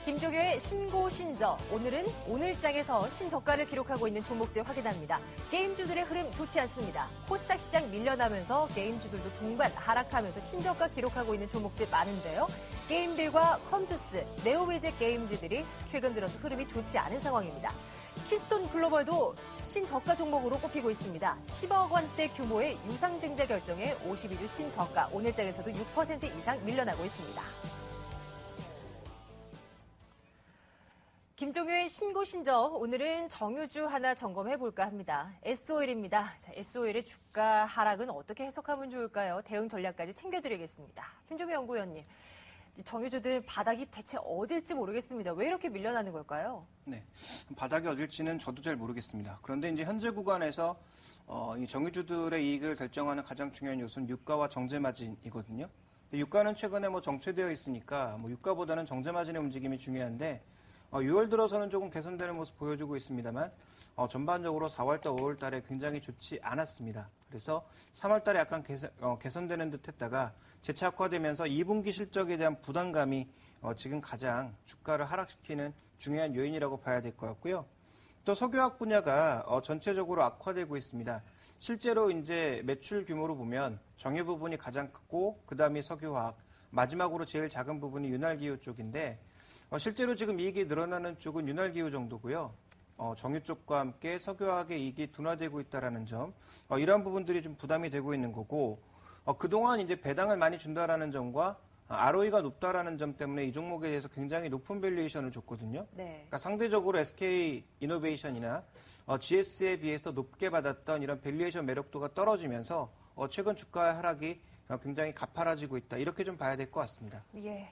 김종효의 신고 신저. 오늘은 오늘장에서 신저가를 기록하고 있는 종목들 확인합니다. 게임주들의 흐름 좋지 않습니다. 코스닥 시장 밀려나면서 게임주들도 동반 하락하면서 신저가 기록하고 있는 종목들 많은데요. 게임빌과 컴투스, 네오빌제 게임주들이 최근 들어서 흐름이 좋지 않은 상황입니다. 키스톤 글로벌도 신저가 종목으로 꼽히고 있습니다. 10억 원대 규모의 유상증자 결정에 52주 신저가, 오늘장에서도 6% 이상 밀려나고 있습니다. 김종효의 신고 신저, 오늘은 정유주 하나 점검해볼까 합니다. S-오일입니다. 자, S-오일의 주가 하락은 어떻게 해석하면 좋을까요? 대응 전략까지 챙겨드리겠습니다. 김종효 연구위원님, 정유주들 바닥이 대체 어딜지 모르겠습니다. 왜 이렇게 밀려나는 걸까요? 네, 바닥이 어딜지는 저도 잘 모르겠습니다. 그런데 이제 현재 구간에서 이 정유주들의 이익을 결정하는 가장 중요한 요소는 유가와 정제마진이거든요. 유가는 최근에 정체되어 있으니까 유가보다는 정제마진의 움직임이 중요한데 6월 들어서는 조금 개선되는 모습 보여주고 있습니다만 전반적으로 4월달, 5월달에 굉장히 좋지 않았습니다. 그래서 3월달에 약간 개선되는 듯 했다가 재차 악화되면서 2분기 실적에 대한 부담감이 지금 가장 주가를 하락시키는 중요한 요인이라고 봐야 될 것 같고요. 또 석유화학 분야가 전체적으로 악화되고 있습니다. 실제로 이제 매출 규모로 보면 정유 부분이 가장 크고 그다음이 석유화학, 마지막으로 제일 작은 부분이 윤활기유 쪽인데 실제로 지금 이익이 늘어나는 쪽은 윤활기유 정도고요. 정유 쪽과 함께 석유화학의 이익이 둔화되고 있다는 점, 이러한 부분들이 좀 부담이 되고 있는 거고, 그동안 이제 배당을 많이 준다라는 점과 ROE가 높다라는 점 때문에 이 종목에 대해서 굉장히 높은 밸류에이션을 줬거든요. 네. 그러니까 상대적으로 SK 이노베이션이나 GS에 비해서 높게 받았던 이런 밸류에이션 매력도가 떨어지면서 최근 주가의 하락이 굉장히 가파라지고 있다. 이렇게 좀 봐야 될 것 같습니다. 예.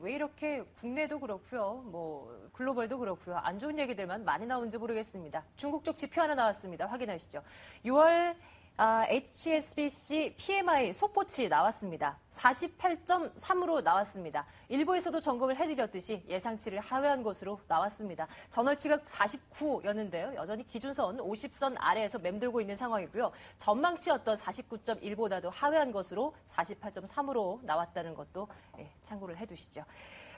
왜 이렇게 국내도 그렇고요, 글로벌도 그렇고요, 안 좋은 얘기들만 많이 나오는지 모르겠습니다. 중국 쪽 지표 하나 나왔습니다. 확인하시죠. 6월 HSBC PMI 속보치 나왔습니다. 48.3으로 나왔습니다. 일부에서도 점검을 해드렸듯이 예상치를 하회한 것으로 나왔습니다. 전월치가 49였는데요. 여전히 기준선 50선 아래에서 맴돌고 있는 상황이고요. 전망치였던 49.1보다도 하회한 것으로 48.3으로 나왔다는 것도 참고를 해두시죠.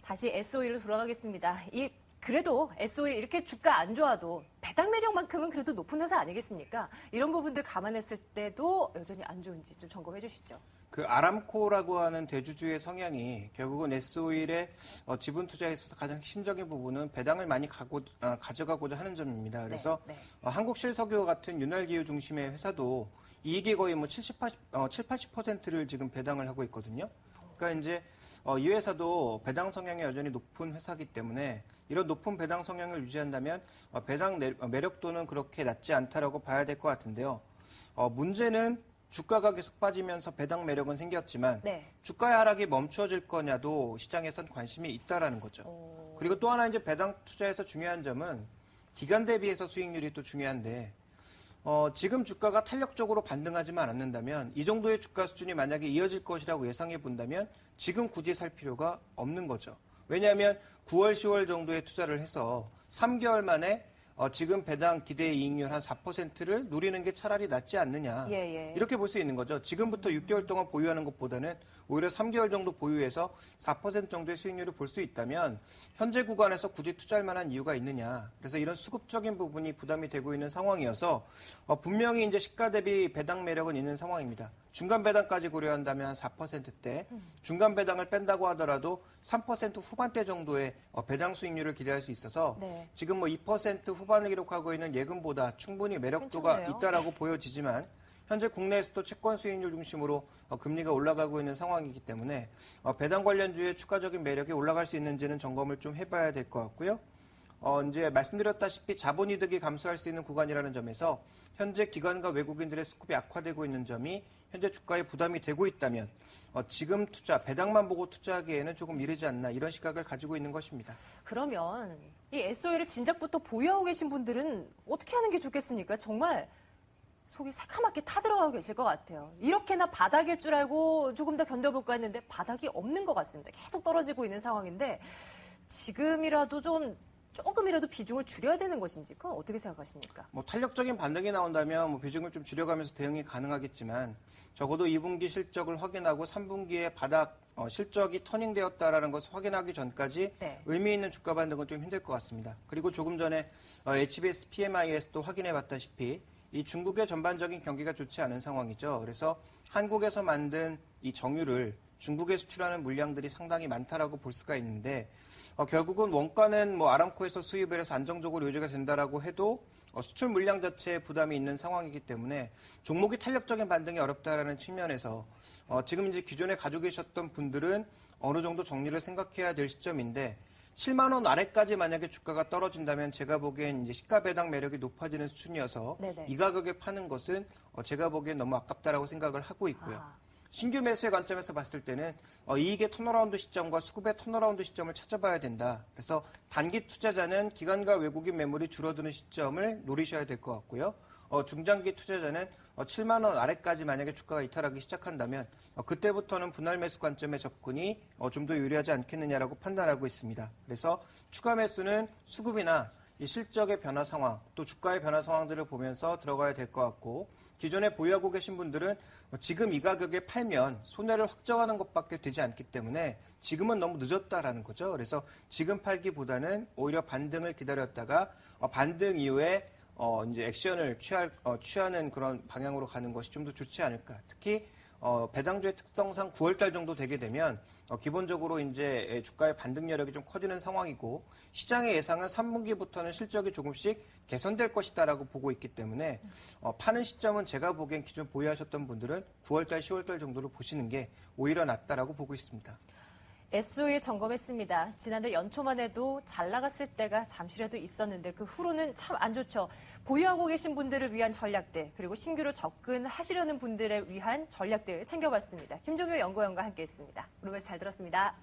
다시 S-오일로 돌아가겠습니다. 그래도 S-오일 이렇게 주가 안 좋아도 배당 매력만큼은 그래도 높은 회사 아니겠습니까? 이런 부분들 감안했을 때도 여전히 안 좋은지 좀 점검해 주시죠. 그 아람코라고 하는 대주주의 성향이 결국은 S-오일의 지분 투자에 있어서 가장 핵심적인 부분은 배당을 많이 가져가고자 하는 점입니다. 그래서 네. 한국실석유 같은 윤활기유 중심의 회사도 이익이 거의 70-80%를 지금 배당을 하고 있거든요. 그러니까 이제 이 회사도 배당 성향이 여전히 높은 회사이기 때문에 이런 높은 배당 성향을 유지한다면 배당 매력도는 그렇게 낮지 않다라고 봐야 될 것 같은데요. 문제는 주가가 계속 빠지면서 배당 매력은 생겼지만 네. 주가의 하락이 멈춰질 거냐도 시장에선 관심이 있다라는 거죠. 그리고 또 하나 이제 배당 투자에서 중요한 점은 기간 대비해서 수익률이 또 중요한데 지금 주가가 탄력적으로 반등하지만 않는다면 이 정도의 주가 수준이 만약에 이어질 것이라고 예상해 본다면 지금 굳이 살 필요가 없는 거죠. 왜냐하면 9월, 10월 정도에 투자를 해서 3개월 만에 지금 배당 기대 이익률 한 4%를 누리는 게 차라리 낫지 않느냐. 이렇게 볼 수 있는 거죠. 지금부터 6개월 동안 보유하는 것보다는 오히려 3개월 정도 보유해서 4% 정도의 수익률을 볼 수 있다면 현재 구간에서 굳이 투자할 만한 이유가 있느냐. 그래서 이런 수급적인 부분이 부담이 되고 있는 상황이어서 분명히 이제 시가 대비 배당 매력은 있는 상황입니다. 중간 배당까지 고려한다면 한 4%대, 중간 배당을 뺀다고 하더라도 3% 후반대 정도의 배당 수익률을 기대할 수 있어서 네. 지금 2% 후반을 기록하고 있는 예금보다 충분히 매력도가 괜찮네요. 있다라고 보여지지만 현재 국내에서도 채권 수익률 중심으로 금리가 올라가고 있는 상황이기 때문에 배당 관련주의 추가적인 매력이 올라갈 수 있는지는 점검을 좀 해봐야 될 것 같고요. 이제 말씀드렸다시피 자본이득이 감소할 수 있는 구간이라는 점에서 현재 기관과 외국인들의 수급이 악화되고 있는 점이 현재 주가에 부담이 되고 있다면 지금 배당만 보고 투자하기에는 조금 이르지 않나 이런 시각을 가지고 있는 것입니다. 그러면 이 S-오일을 진작부터 보유하고 계신 분들은 어떻게 하는 게 좋겠습니까? 정말 속이 새카맣게 타들어가고 계실 것 같아요. 이렇게나 바닥일 줄 알고 조금 더 견뎌볼까 했는데 바닥이 없는 것 같습니다. 계속 떨어지고 있는 상황인데 지금이라도 좀 조금이라도 비중을 줄여야 되는 것인지 그건 어떻게 생각하십니까? 뭐 탄력적인 반등이 나온다면 뭐 비중을 좀 줄여가면서 대응이 가능하겠지만 적어도 2분기 실적을 확인하고 3분기에 바닥 실적이 터닝되었다라는 것을 확인하기 전까지 네. 의미 있는 주가 반등은 좀 힘들 것 같습니다. 그리고 조금 전에 HBS PMI에서도 확인해봤다시피 이 중국의 전반적인 경기가 좋지 않은 상황이죠. 그래서 한국에서 만든 이 정유를 중국에 수출하는 물량들이 상당히 많다라고 볼 수가 있는데 결국은 원가는 뭐 아람코에서 수입을 해서 안정적으로 유지가 된다라고 해도 수출 물량 자체에 부담이 있는 상황이기 때문에 종목이 탄력적인 반등이 어렵다라는 측면에서 지금 이제 기존에 가지고 계셨던 분들은 어느 정도 정리를 생각해야 될 시점인데 7만 원 아래까지 만약에 주가가 떨어진다면 제가 보기엔 이제 시가 배당 매력이 높아지는 수준이어서 네네. 이 가격에 파는 것은 제가 보기엔 너무 아깝다라고 생각을 하고 있고요. 아. 신규 매수의 관점에서 봤을 때는 이익의 턴어라운드 시점과 수급의 턴어라운드 시점을 찾아봐야 된다. 그래서 단기 투자자는 기관과 외국인 매물이 줄어드는 시점을 노리셔야 될 것 같고요. 중장기 투자자는 7만 원 아래까지 만약에 주가가 이탈하기 시작한다면 그때부터는 분할 매수 관점의 접근이 좀 더 유리하지 않겠느냐라고 판단하고 있습니다. 그래서 추가 매수는 수급이나 이 실적의 변화 상황, 또 주가의 변화 상황들을 보면서 들어가야 될 것 같고 기존에 보유하고 계신 분들은 지금 이 가격에 팔면 손해를 확정하는 것밖에 되지 않기 때문에 지금은 너무 늦었다라는 거죠. 그래서 지금 팔기보다는 오히려 반등을 기다렸다가 반등 이후에 이제 액션을 취하는 그런 방향으로 가는 것이 좀 더 좋지 않을까. 특히 배당주의 특성상 9월달 정도 되게 되면 기본적으로 이제 주가의 반등 여력이 좀 커지는 상황이고 시장의 예상은 3분기부터는 실적이 조금씩 개선될 것이다라고 보고 있기 때문에 파는 시점은 제가 보기엔 기존 보유하셨던 분들은 9월달, 10월달 정도로 보시는 게 오히려 낫다라고 보고 있습니다. S51 점검했습니다. 지난해 연초만 해도 잘 나갔을 때가 잠시라도 있었는데 그 후로는 참 안 좋죠. 보유하고 계신 분들을 위한 전략들 그리고 신규로 접근하시려는 분들을 위한 전략들 챙겨봤습니다. 김종효 연구원과 함께했습니다. 오늘 말씀 잘 들었습니다.